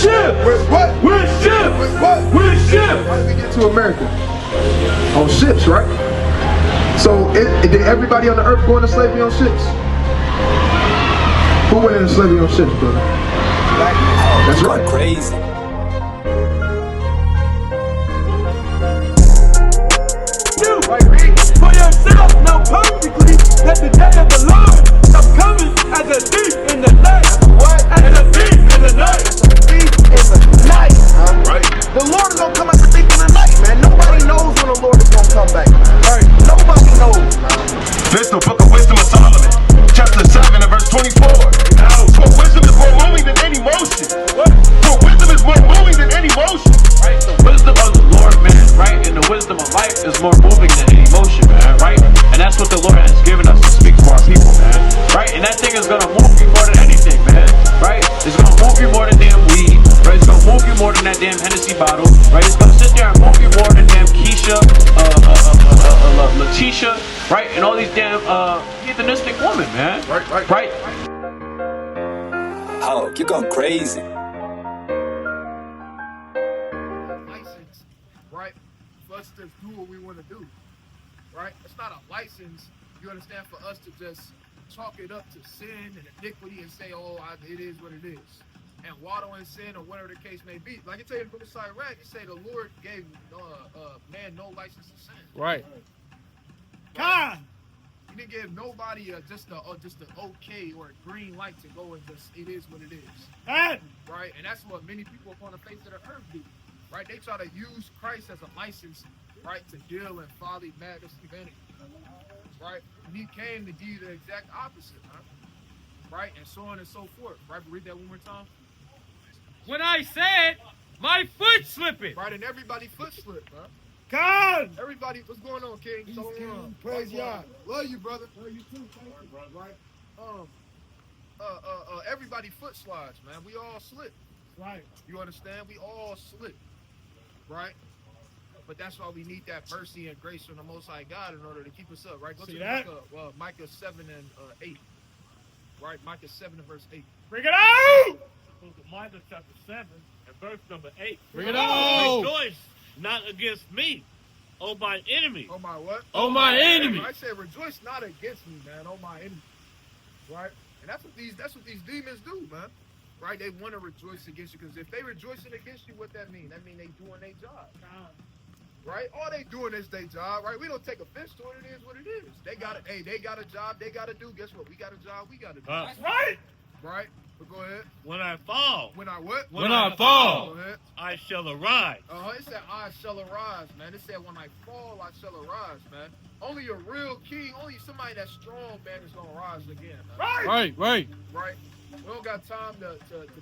ship. With what? With ships. With what? With ships. How did we get to America? On ships, right? So did everybody on the earth go into slavery on ships? Who went into slavery on ships, brother? That's right. Crazy. Right, read for yourself know perfectly that the day of the Lord shall coming as a thief in the night. What? As a thief in the night. Thief in the night. Right. The Lord is gonna come as a thief in the night, man. Nobody knows when the Lord is gonna come back. Right. Nobody knows. This the book of wisdom of Solomon, chapter 7 and verse 24. For wisdom is more moving than any motion. What? For wisdom is more moving than any motion. Right, the wisdom of the Lord, man, right, and the wisdom of life is more moving than any emotion, man, right? And that's what the Lord has given us to speak to our people, man, right? And that thing is gonna move you more than anything, man, right? It's gonna move you more than damn weed, right? It's gonna move you more than that damn Hennessy bottle, right? It's gonna sit there and move you more than damn Keisha, Letitia, right? And all these damn heathenistic women, man. Right. Oh, you're going crazy. License, right, for us to do what we want to do, right? It's not a license, you understand, for us to just chalk it up to sin and iniquity and say, it is what it is, and waddle in sin or whatever the case may be. Like I tell you in the book of Sirach, it say the Lord gave man no license to sin. Right. God. He didn't give nobody just an okay or a green light to go and just, it is what it is. Right? And that's what many people upon the face of the earth do. Right? They try to use Christ as a license, right, to deal in folly, madness, and vanity. Right? And he came to do the exact opposite, huh? Right? And so on and so forth. Right? Read that one more time. When I said my foot slipping. Right? And everybody foot slipped, huh? God. Everybody, what's going on, King? Peace, So, King. Praise God. Love you, brother. Love you too. Thank you. Right? Everybody foot slides, man. We all slip. Right. You understand? We all slip. Right? But that's why we need that mercy and grace from the Most High God in order to keep us up, right? Go See to that? Micah 7 and 8. Right? Micah 7 and verse 8. Bring it out. Micah chapter 7 and verse number 8. Bring it out. Rejoice not against me, O my enemy. Oh my what? Oh my enemy. I said rejoice not against me, man. Oh my enemy. Right? And that's what these demons do, man. Right? They want to rejoice against you, because if they rejoicing against you, what that mean? That mean they doing their job. Right? All they doing is their job, right? We don't take offense to it. It is what it is. They got it. Hey, they got a job they got to do. Guess what? We got a job we got to do. That's right. Right? But go ahead. When I fall, When I what? When I fall. Go ahead. I shall arise. It said I shall arise, man. It said when I fall, I shall arise, man. Only a real king, only somebody that's strong, man, is gonna rise again, man. Right. Right? We don't got time to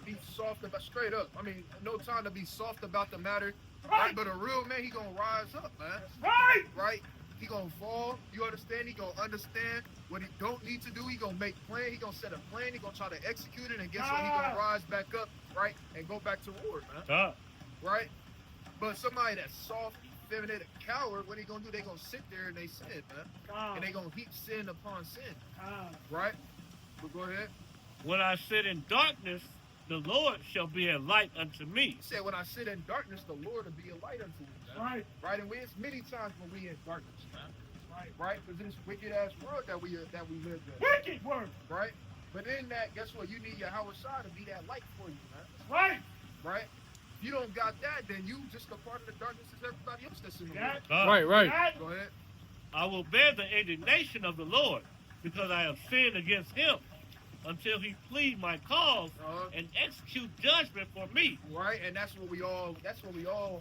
be soft about, straight up. I mean, no time to be soft about the matter. Right? But a real man, he gonna rise up, man. Right? He gonna fall. You understand? He gonna understand what he don't need to do. He gonna make plan. He gonna set a plan. He gonna try to execute it. And guess what? He gonna rise back up, right? And go back to war, man. Right? But somebody that's soft, feminine, a coward, what they gonna do? They gonna sit there and they sin, man. And they gonna heap sin upon sin. Right? But go ahead. When I sit in darkness, the Lord shall be a light unto me. He said, when I sit in darkness, the Lord will be a light unto me, man. Right? And it's many times when we in darkness, man. Right? Because in this wicked ass world that we live in. Wicked word. Right? But in that, guess what? You need your Howard Shah to be that light for you, man. Right? If you don't got that, then you just a part of the darkness as everybody else that's in the world. Right. Go ahead. I will bear the indignation of the Lord, because I have sinned against him, until he plead my cause and execute judgment for me. Right, and that's what we all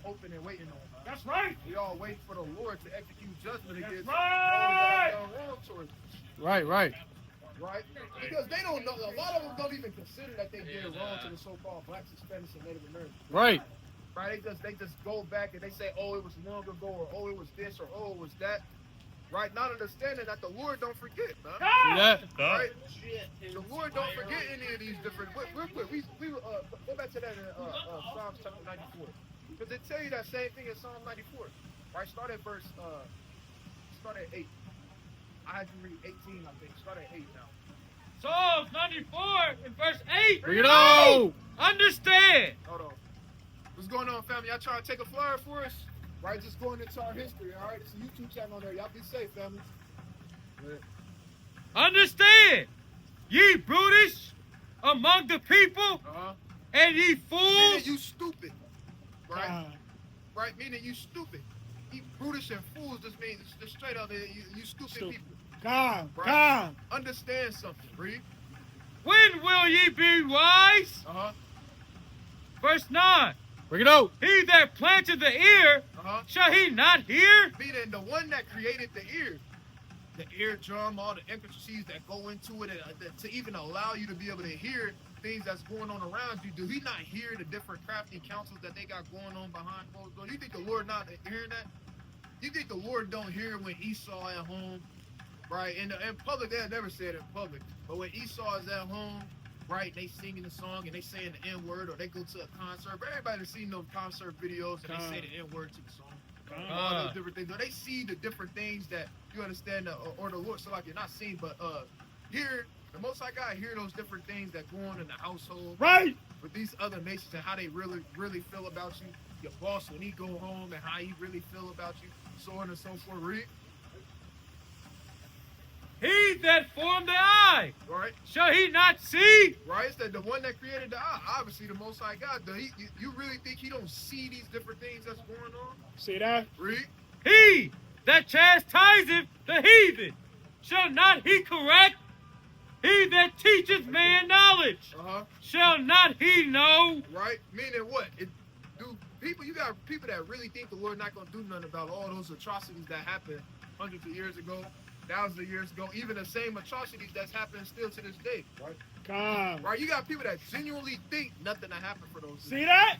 hoping and waiting on. Man. That's right. We all waiting for the Lord to execute judgment against those right. that have done wrong towards us. Right. Right? Because they don't know, a lot of them don't even consider that they did wrong to the so-called blacks, Hispanics, and Native Americans. Right. Right? They just go back and they say, oh, it was long ago, or oh, it was this, or oh, it was that. Right? Not understanding that the Lord don't forget, man. See that? Right? The Lord don't forget any of these different. Real quick, we go back to that in Psalms chapter 94, because it tell you that same thing in Psalm 94. Right? Start at 8. I had to read 18, I think. Start at 8 now. Psalms 94 and verse 8. Bring it on. Understand. Hold on. going on, family? Y'all trying to take a flyer for us? Right, just going into our history, all right? It's a YouTube channel on there. Y'all be safe, family. Understand, ye brutish among the people, and ye Meaning fools. you stupid, right? Right, meaning you stupid. You brutish and fools just means just straight up, you stupid people. Calm, Right? calm. Understand something, read. When will ye be wise? Verse 9. Bring it out. He that planted the ear, shall he not hear? Meaning the one that created the eardrum, all the intricacies that go into it, to even allow you to be able to hear things that's going on around you. Do he not hear the different crafty counsels that they got going on behind closed doors? You think the Lord not hearing that? You think the Lord don't hear when Esau at home, right? In public, they'll never say it in public. But when Esau is at home, right, they singing the song and they saying the N-word, or they go to a concert. Everybody seen those concert videos and they say the N-word to the song. All those different things. Or they see the different things that you understand, or the Lord, so like you're not seeing, but here, the Most High God hear those different things that go on in the household. Right. With these other nations and how they really, really feel about you. Your boss when he go home and how he really feel about you, so on and so forth. Read. He that formed the eye, Right. shall he not see? Right, it's the one that created the eye, obviously the Most High God. You really think he don't see these different things that's going on? See that? Read. He that chastiseth the heathen, shall not he correct? He that teacheth man knowledge, shall not he know? Right, meaning what? You got people that really think the Lord not gonna do nothing about all those atrocities that happened hundreds of years ago, thousands of years ago, even the same atrocities that's happening still to this day. Right. Calm. Right, you got people that genuinely think nothing that happened for those. See that?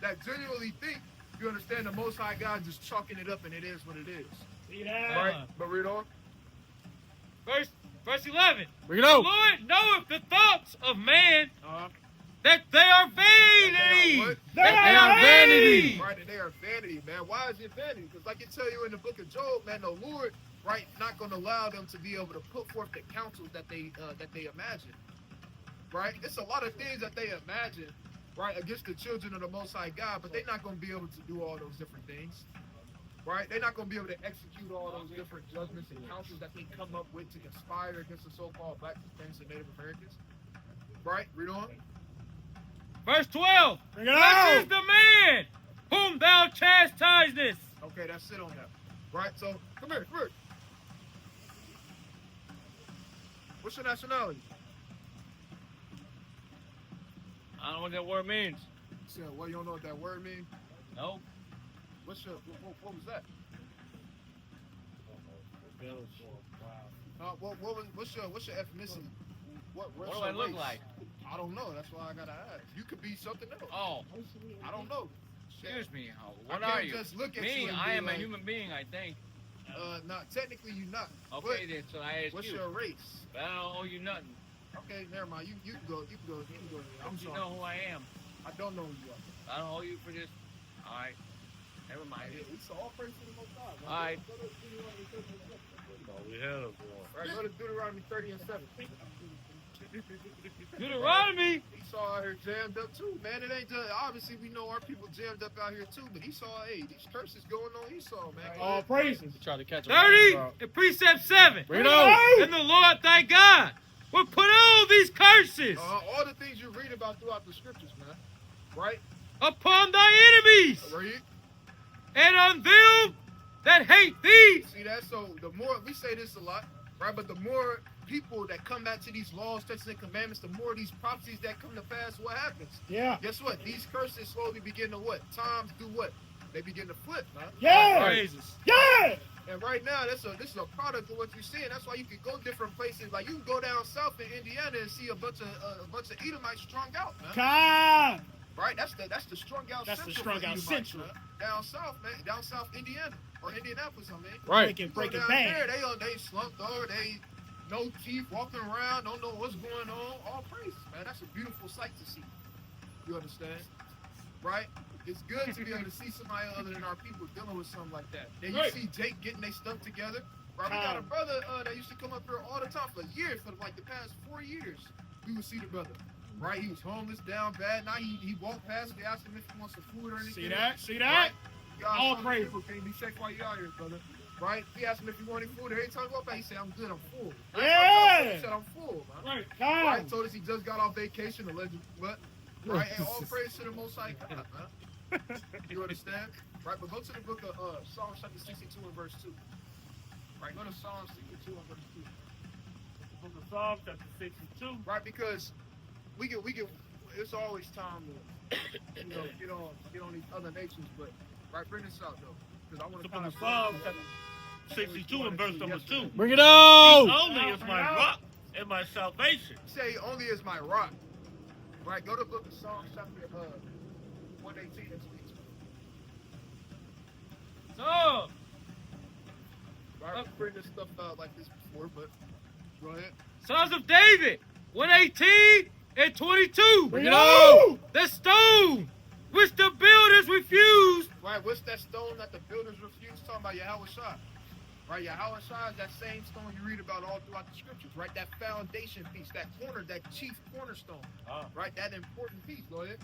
That genuinely think, you understand, the Most High God just chalking it up and it is what it is. See that? Right, but read on. Verse 11. Bring it The out. Lord knoweth the thoughts of man, that they are vanity. They are vanity. Right, and they are vanity, man. Why is it vanity? Because like it tell you in the book of Job, man, the Lord, right, not going to allow them to be able to put forth the counsels that they imagine. Right? It's a lot of things that they imagine, right, against the children of the Most High God, but they're not going to be able to do all those different things. Right? They're not going to be able to execute all those different judgments and counsels that they come up with to conspire against the so-called Black, Hispanics, and Native Americans. Right? Read on. Verse 12. Bring it Blessed out. is the man whom thou chastisest. Okay, that's it on that. Right? So, come here. What's your nationality? I don't know what that word means. So, well, you don't know what that word means? No. What's your, what was that? What's your ethnicity? What do I look like? I don't know. That's why I gotta ask. You could be something else. Oh, I don't know. excuse me. I What can't are you? just look at Me, you and I be am a like, human being, I think. Not technically you're not. Okay, then, so I ask What's you. your race? But I don't owe you nothing. Okay, never mind. You can go. I'm You sorry. know who I am. I don't know who you are. I don't owe you for this. All right. Never mind. We saw all praise to the Most High. Man. All right. We had a Right, go to Deuteronomy 30 and 7. Deuteronomy. Esau out here jammed up too, man. It ain't just, obviously we know our people jammed up out here too, but Esau, hey, these curses going on Esau, man. All praises. Try to catch 30 and precept 7. Bring it out. And the Lord thy God will put all these curses All the things you read about throughout the scriptures, man. Right? upon thy enemies Read. and on them that hate thee. See that? So the more, we say this a lot, right? But the more people that come back to these laws, statutes, and commandments, the more these prophecies that come to pass, what happens? Yeah. Guess what? These curses slowly begin to what? Times do what? They begin to flip, man. Yeah. Praises. Yeah. And right now, this is a product of what you're seeing. That's why you can go different places. Like you can go down south in Indiana and see a bunch of Edomites strung out, man. Calm. Right? That's the strung out. That's the central strung for out Edomites, central. man. Down south, man. Down south Indiana or Indianapolis, I mean. Right. You Break go it down bang. there, they slumped over. They no teeth, walking around, don't know what's going on. All praises, man. That's a beautiful sight to see. You understand? Right? It's good to be able to see somebody other than our people dealing with something like that. Then you Right. see Jake getting their stuff together. Right? We got a brother that used to come up here all the time for years, for like the past 4 years. We would see the brother. Right? He was homeless, down bad. Now he walked past. They asked him if he wants some food or anything. See that? See Right? that? God, All some praise. people can't be safe while you out here, brother. Right? He asked him if he wanted food. Every time he walked by, he said, I'm good, I'm full. Yeah. He said, I'm full, man. Right. Right? Come. Told us he just got off vacation, allegedly. What? Right? And all praise to the Most High God, man. You understand? Right? But go to the book of Psalms chapter 62 and verse 2. Right? Go to Psalms 62 and verse 2. Book of Psalms, chapter 62. Right? Because we get it's always time to get on these other nations, but right, bring this out though. Because I want The to book kind of of Psalms, chapter 62 and verse number 2. Bring it He on. only is my rock and my salvation. say only is my rock. Right, go to the book of Psalms chapter 118 and 22. So, Right, we bring this stuff out like this before, but go ahead. Sons of David, 118 and 22. Bring it on. The stone which the builders refused. Right, what's that stone that the builders refused? Talking about Yahweh Shai. Right, Yahweh Shai is that same stone you read about all throughout the scriptures. Right, that foundation piece, that corner, that chief cornerstone. Right, that important piece. Go ahead.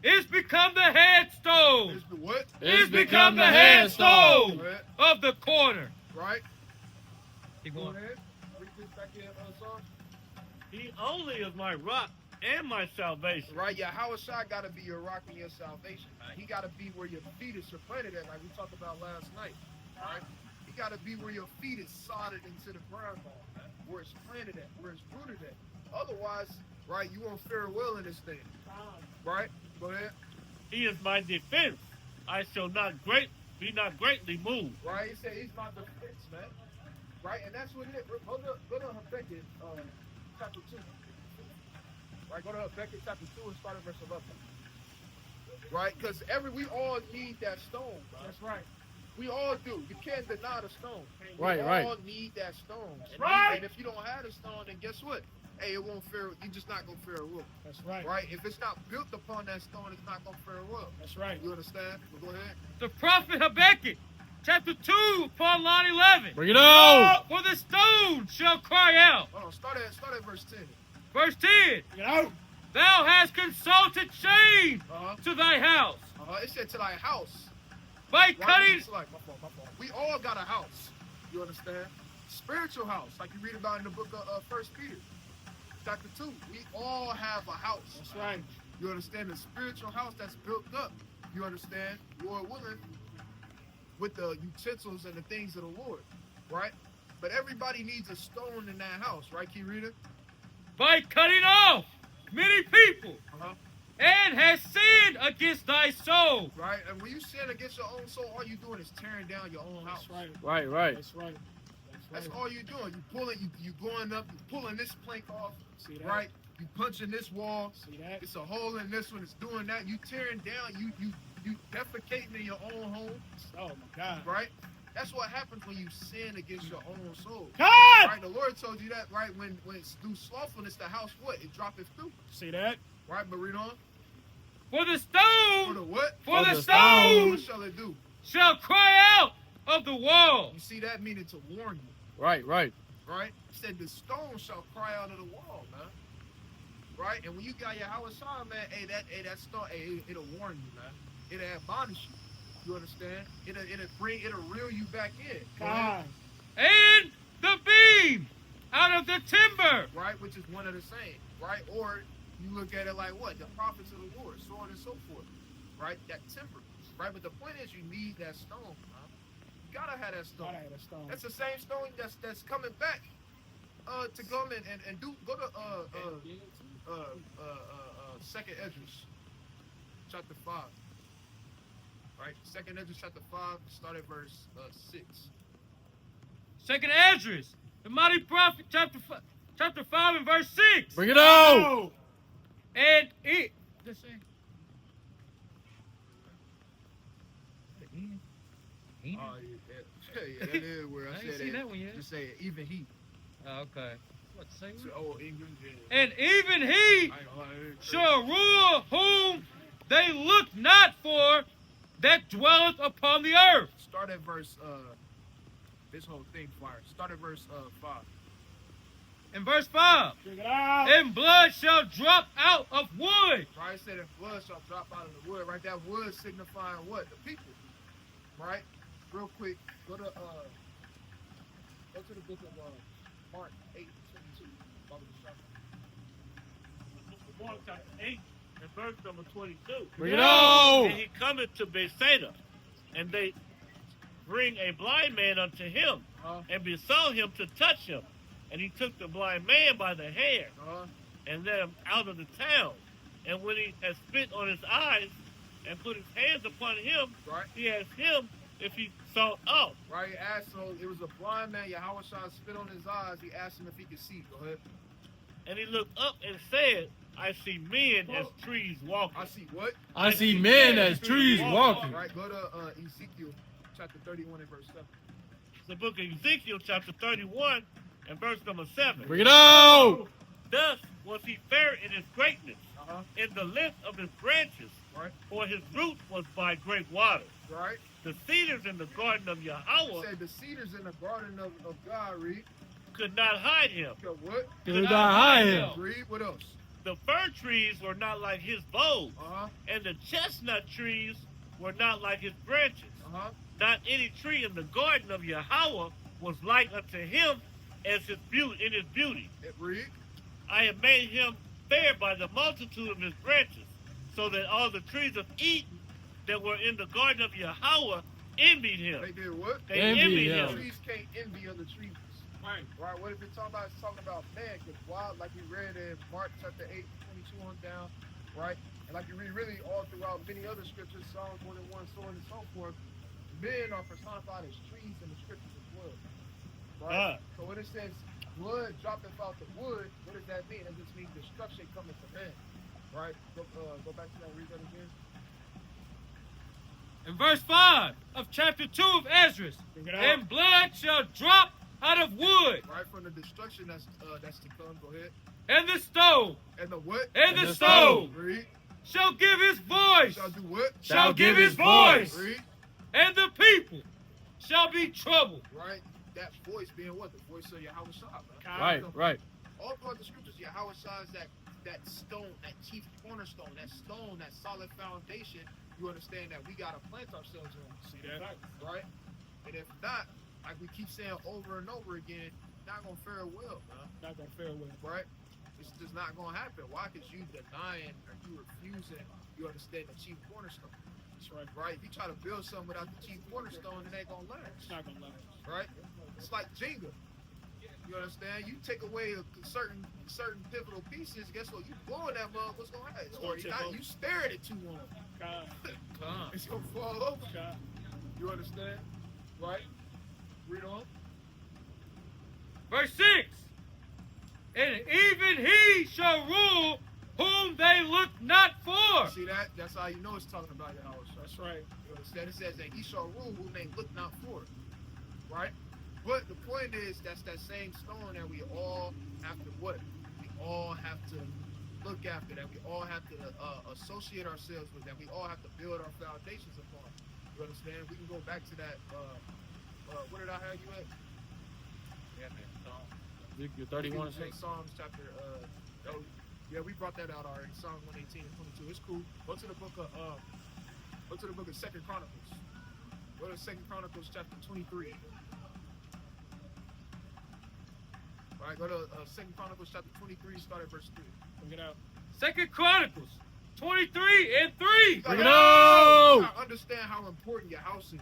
It's become the headstone. Is the what? It's become the headstone Go ahead. of the corner. Right. Keep Go going. ahead. Read this back in Psalms. He only is my rock and my salvation. Right, Yahweh Shai got to be your rock and your salvation. He got to be where your feet is supplanted at, like we talked about last night. Right? He got to be where your feet is sodded into the ground, where it's planted at, where it's rooted at. Otherwise, right, you won't fare well in this thing. Right? Go ahead. He is my defense. I shall not be not greatly moved. Right? He said he's my defense, man. Right? And that's what it is. Go to Habakkuk chapter 2. Right? Go to Habakkuk chapter 2 and start at verse 11. Right? Because we all need that stone. Bro. That's right. We all do. You can't deny the stone. Right, we right. all need that stone. And, right. And if you don't have the stone, then guess what? Hey, it won't fare. You're just not gonna fare well. That's right. Right? If it's not built upon that stone, it's not gonna fare well. That's right. You understand? Well, go ahead. The prophet Habakkuk, chapter 2, upon line 11. Bring it on. For the stone shall cry out. Hold on. Start at verse 10. Verse 10. Bring it on. Thou hast consulted shame Uh-huh. to thy house It said to thy house. by Right? cutting. It's like, my fault. We all got a house. You understand? Spiritual house, like you read about in the book of 1 Peter. Chapter 2. We all have a house. That's right. You understand? The spiritual house that's built up. You understand? Lord willing, with the utensils and the things of the Lord. Right? But everybody needs a stone in that house. Right, keep reading? By cutting off many people, Uh-huh. and has sinned against thy soul. Right? And when you sin against your own soul, all you doing is tearing down your own house. That's right. Right, right. That's right. That's all you doing. You pulling, you going up, you pulling this plank off. See that? Right? You punching this wall. See that? It's a hole in this one. It's doing that. You tearing down. You defecating in your own home. Oh my God. Right? That's what happens when you sin against your own soul. God. Right? The Lord told you that. Right? When it's through slothfulness, the house what? It droppeth through. See that? Right? But read on. For the For stone, the what? for the What stone shall it do? shall cry out of the wall. You see that meaning to warn you. Right, right. Right? It said the stone shall cry out of the wall, man. Right? And when you got your house on, man, that stone, it'll warn you, man. It'll admonish you. You understand? It'll reel you back in. God. And the beam out of the timber. Right? Which is one of the same. Right? Or you look at it like what? The prophets of the Lord, so on and so forth. Right? That timber. Right? But the point is you need that stone, man. You gotta have that stone. Gotta have that stone. That's the same stone that's coming back to come and do go to Second Esdras chapter 5. Right? Second Esdras chapter 5, start at verse 6. Second Esdras, the mighty prophet, chapter 5 and verse 6. Bring it on. Oh. And it. Let's see. Oh, yeah, that is where I I ain't said seen it. that one yet. Just say it, even he. Oh, okay. What to say? Oh, English. And even he I ain't gonna lie, it's crazy. shall rule whom they look not for, that dwelleth upon the earth. Start at verse this whole thing fire. Start at verse 5. In verse 5. Bring it out. And blood shall drop out of wood. Right? It said, and blood shall drop out of the wood. Right? That wood signifying what? The people. Right? Real quick, go to the book of Mark 8:22. Mark chapter 8 and verse number 22. Bring it out. And he cometh to Bethsaida, and they bring a blind man unto him, and besought him to touch him. And he took the blind man by the hair, and led him out of the town. And when he had spit on his eyes, and put his hands upon him, Right. he asked him if he saw out. Right? He asked, so it was a blind man. Yahweh spit on his eyes. He asked him if he could see. Go ahead. And he looked up and said, I see men as trees walking. I see what? I see men as trees walking. Right? Go to Ezekiel chapter 31 and verse 7. The book of Ezekiel chapter 31 and verse number 7. Bring it out. Thus was he fair in his greatness, in the length of his branches, Right? for his root was by great waters. Right? The cedars in the garden of He Yahweh said the cedars in the garden of God, read. could not hide him. What? Could not hide him. Read. What else? The fir trees were not like his boughs, Uh-huh. and the chestnut trees were not like his branches. Uh-huh. Not any tree in the garden of Yahweh was like unto him as his beauty in his beauty. Read. I have made him fair by the multitude of his branches, so that all the trees of Eden that were in the garden of Yahweh envied him. They did what? They Envied envied him. him. Trees can't envy other trees. Right. Right? What if it's talking about? It's talking about man, because wild, like we read in Mark chapter 8, 22 on down, right? And like you read really all throughout many other scriptures, Psalms 1:1, so on and so forth, men are personified as trees in the scriptures as well. Right? So when it says blood droppeth out the wood, what does that mean? It just means destruction coming to man. Right? Go back to that, read that again. In verse 5 of chapter 2 of Ezra. Bring it out. And blood shall drop out of wood. Right, from the destruction that's to come. Go ahead. And the stove. And the what? And the stove. Read. Shall give his voice. Shall do what? Shall give his voice. Read. And the people shall be troubled. Right? That voice being what? The voice of Yahweh Shah. Right, right. All throughout the scriptures, Yahweh Shah is that stone, that chief cornerstone, that stone, that solid foundation. You understand that we gotta plant ourselves on. See that? Right? And if not, like we keep saying over and over again, not gonna fare well, man. Not gonna fare well. Right? It's just not gonna happen. Why? Because you denying or you refusing, you understand the chief cornerstone. That's right. Right? If you try to build something without the chief cornerstone, it ain't gonna last. It's not gonna last. Right? It's like Jenga. You understand? You take away certain pivotal pieces, guess what? You blowing that mug, what's gonna happen? Or you stare at it too long. It's gonna fall over. You understand? Right? Read on. Verse 6. And even he shall rule whom they look not for. See that? That's how you know it's talking about Yahweh. That's right. You understand? It says that he shall rule whom they look not for. Right? But the point is, that's that same stone that we all have to what? We all have to look after, that we all have to associate ourselves with, that we all have to build our foundations upon. You understand? We can go back to that, what did I have you at? Yeah, man. Ezekiel 31 and 6. Psalms chapter, yeah, we brought that out already. Psalms 118 and 22. It's cool. Go to the book of 2nd Chronicles. Go to 2nd Chronicles chapter 23. All right, go to 2nd Chronicles chapter 23, start at verse 3. Bring it out. 2nd Chronicles 23 and 3. Bring it out. You gotta understand how important your house is.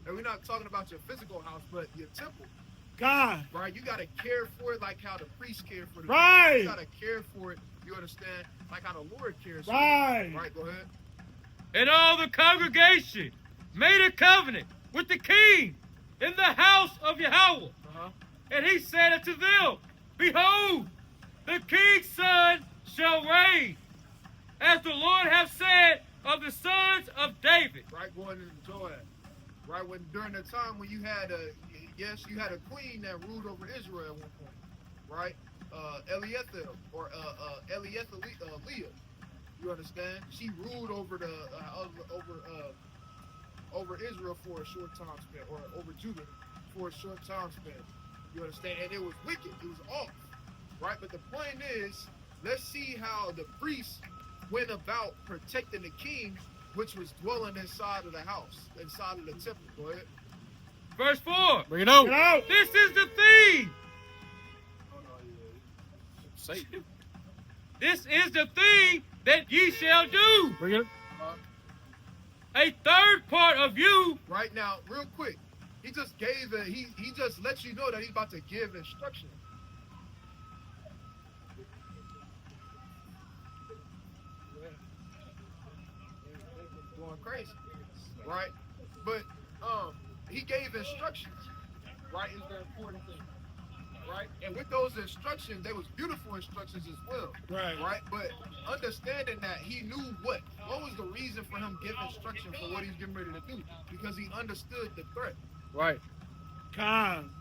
And we're not talking about your physical house, but your temple. God. Right? You gotta care for it like how the priests care for the Right. temple. You gotta care for it, you understand, like how the Lord cares for Right. it. Right, go ahead. And all the congregation made a covenant with the king in the house of Yahweh. And he said unto them, Behold, the king's son shall reign, as the Lord hath said of the sons of David. Right, go ahead and enjoy it. Right, when during the time when you had you had a queen that ruled over Israel at one point. Right? Eliethel or Leah. You understand? She ruled over over Israel for a short time span, or over Judah for a short time span. You understand? And it was wicked. It was off. right? But the point is, let's see how the priests went about protecting the king, which was dwelling inside of the house, inside of the temple. Go ahead. Verse 4. Bring it out. Get out. This is the thing. Satan. This is the thing that ye shall do. Bring it. A third part of you. Right now, real quick, he just gave a, he just lets you know that he's about to give instruction. Going crazy, right? But he gave instructions, right? Is the important thing, right? And with those instructions, they was beautiful instructions as well, Right. right? But understanding that he knew what was the reason for him giving instruction for what he's getting ready to do, because he understood the threat. Right. Con.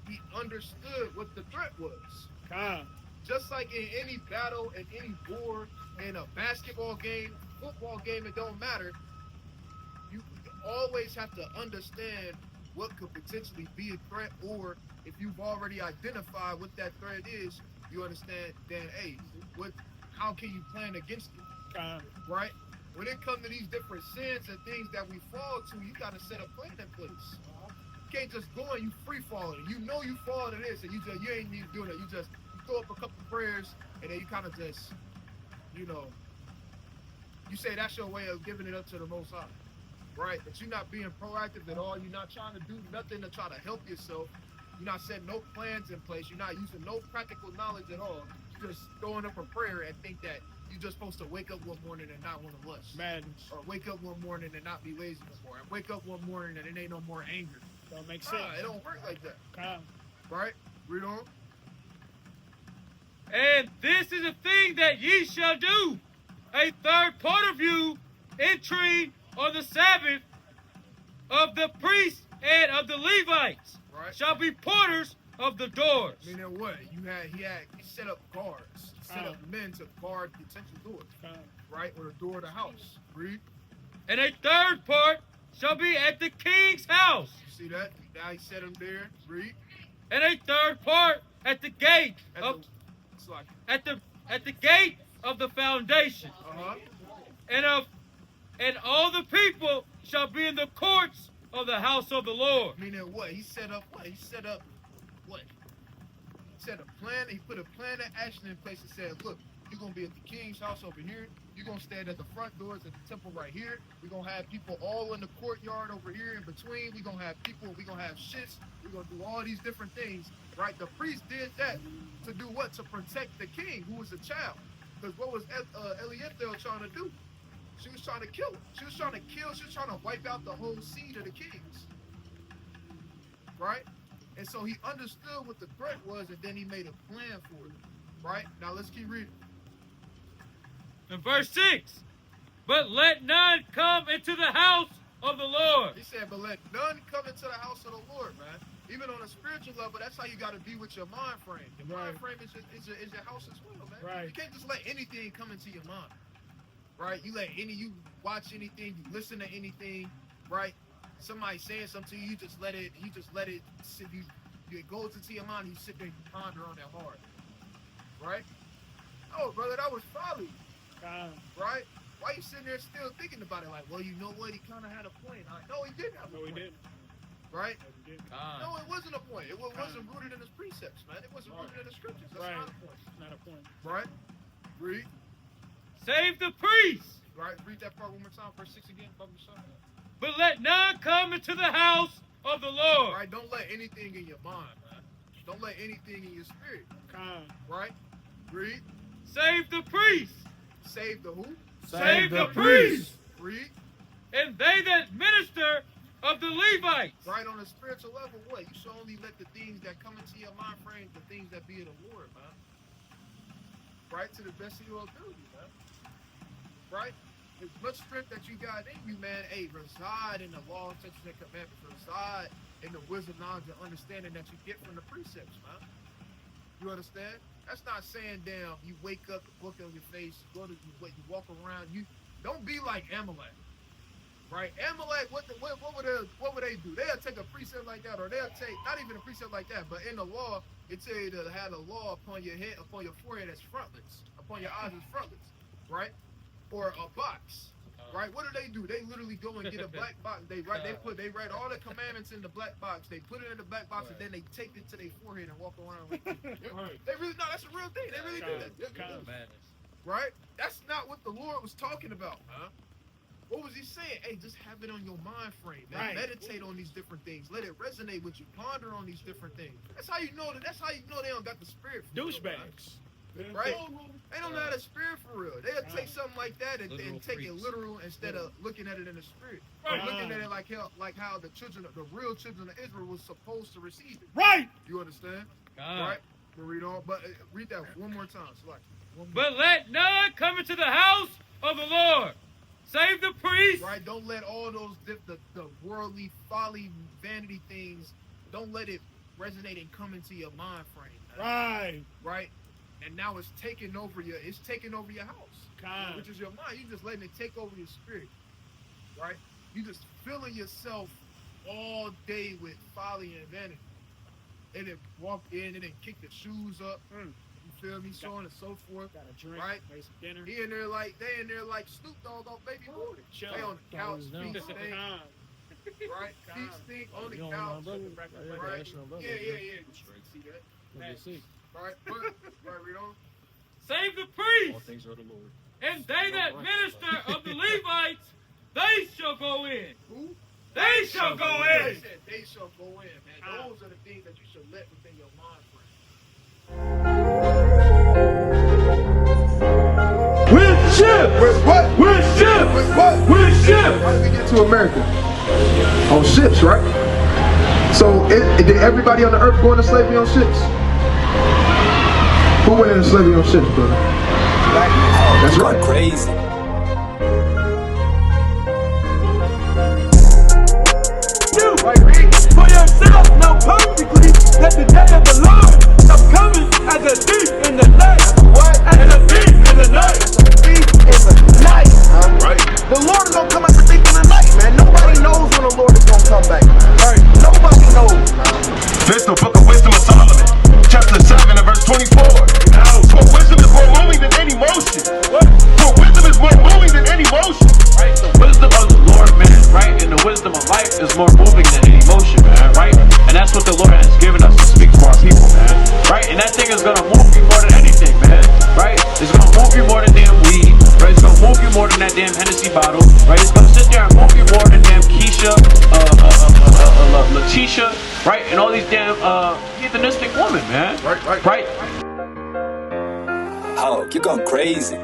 He understood what the threat was. Con. Just like in any battle, in any war, in a basketball game, football game, it don't matter. You always have to understand what could potentially be a threat, or if you've already identified what that threat is, you understand, then, hey, how can you plan against it? Con. Right? When it comes to these different sins and things that we fall to, you got to set a plan in place. You can't just go and you free falling. You know you fall to this, and you ain't need to do that. You just throw up a couple prayers, and then you kind of just, you say that's your way of giving it up to the Most High, right? But you're not being proactive at all. You're not trying to do nothing to try to help yourself. You're not setting no plans in place. You're not using no practical knowledge at all. You're just throwing up a prayer and think that you're just supposed to wake up one morning and not want to lust. Madness. Or wake up one morning and not be lazy no more. And wake up one morning and it ain't no more anger. Don't make sense. It don't work like that. Con. Right? Read on. And this is the thing that ye shall do. A third part of you entering on the Sabbath of the priests and of the Levites Right. shall be porters of the doors. Meaning what? He set up guards. He set up men to guard potential doors. Con. Right? Or the door of the house. Read. And a third part shall be at the king's house. You see that? Now he set them there. Read. And a third part at the gate at the gate of the foundation. And all the people shall be in the courts of the house of the Lord. Meaning what? He set up what? He set a plan. He put a plan of action in place and said, look, you're going to be at the king's house over here. You're going to stand at the front doors at the temple right here. We're going to have people all in the courtyard over here in between. We're going to have people, we're going to have shits. We're going to do all these different things, right? The priest did that to do what? To protect the king, who was a child. Because what was Eliethel trying to do? She was trying to kill him. She was trying to wipe out the whole seed of the kings. Right? And so he understood what the threat was, and then he made a plan for it. Right? Now let's keep reading. In verse 6, but let none come into the house of the Lord. He said, but let none come into the house of the Lord, man. Even on a spiritual level, that's how you got to be with your mind frame. Your mind frame is your house as well, man. Right. You can't just let anything come into your mind. Right? You watch anything, you listen to anything, right? Somebody saying something to you, you just let it sit, it goes into your mind, and you sit there and you ponder on that hard. Right? Oh, brother, that was folly. Right? Why you sitting there still thinking about it? Like, well, you know what? He kind of had a point. No, he didn't have a point. No, he didn't. Right? No, he didn't. No, it wasn't a point. It wasn't rooted in his precepts, man. It wasn't rooted in the scriptures. That's Right. not a point. Not a point. Right? Read. Save the priests. Right? Read that part one more time. Verse 6 again. But let none come into the house of the Lord. Right? Don't let anything in your mind, man. Don't let anything in your spirit. Right? Read. Save the priests. Save the who? Save the priests. Read. And they that minister of the Levites. Right, on a spiritual level, what? You should only let the things that come into your mind frame, the things that be of the Lord, man. Right? To the best of your ability, man. Right? As much strength that you got in you, man, hey, reside in the law, statutes, and commandments. Reside in the wisdom, knowledge, and understanding that you get from the precepts, man. You understand? That's not saying, damn, you wake up, book on your face, you walk around. You don't be like Amalek. right? Amalek, what would they do? They'll take a precept like that, or they'll take not even a precept like that, but in the law, it tell you to have a law upon your head, upon your forehead as frontlets, upon your eyes as frontlets, right? Or a box, right? What do? They literally go and get a black box. They write all the commandments in the black box. They put it in the black box, and then they tape it to their forehead and walk around with it. They really that's a real thing. They really do that. Right? That's not what the Lord was talking about, huh? What was he saying? Hey, just have it on your mind frame, man. Right. Meditate on these different things. Let it resonate with you. Ponder on these different things. That's how you know they don't got the spirit for Douchebags. Right? They don't have the spirit for real. They'll take something like that and take it literal instead of looking at it in the spirit. Looking at it like how the real children of Israel was supposed to receive it. Right. You understand? Right? We'll read on, but read that one more time. But let none come into the house of the Lord, save the priest. Right? Don't let all those the worldly folly, vanity things. Don't let it resonate and come into your mind frame. Right. Right. And now it's taking over your house, which is your mind. You just letting it take over your spirit, right? You just filling yourself all day with folly and vanity, and then walk in and then kick the shoes up. You feel me? So on and so forth. Got a drink, right? Make some dinner. They in there like Snoop Dogg on Baby Boy. They on the couch, feet stink. Right? Feet stink on the couch. Right? Yeah. See that? Right, read on. Save the priests. All things are the Lord. And they that minister of the Levites, they shall go in. Who? They shall go in. They shall go in, man. Those are the things that you should let within your mind frame. With ship! With what? With ship! With what? With ship! How did we get to America? On ships, right? So did everybody on the earth go into slavery on ships? Who went into slavery on ships, brother? That's right. Crazy. You for yourself know perfectly that the day of the Lord is coming as a thief in the night. What? As a thief in the night. Thief in the night. Right. The Lord is gonna come as a thief in the night, man. Nobody knows when the Lord is gonna come back. Right. Nobody knows. This the book of wisdom of Solomon, chapter 7 and verse 24. For wisdom is more moving than any motion. For wisdom is more moving than any motion. Right? The wisdom of the Lord, man, right? And the wisdom of life is more moving than any motion, man, right? And that's what the Lord has given us to speak to our people, man. Right? And that thing is gonna move you more than anything, man. Right? It's gonna move you more than damn weed. Right? It's gonna move you more than that damn Hennessy bottle. Right? It's gonna sit there and move you more than damn Keisha, Letitia, right? And all these damn heathenistic women, man. Right. Oh, you're going crazy.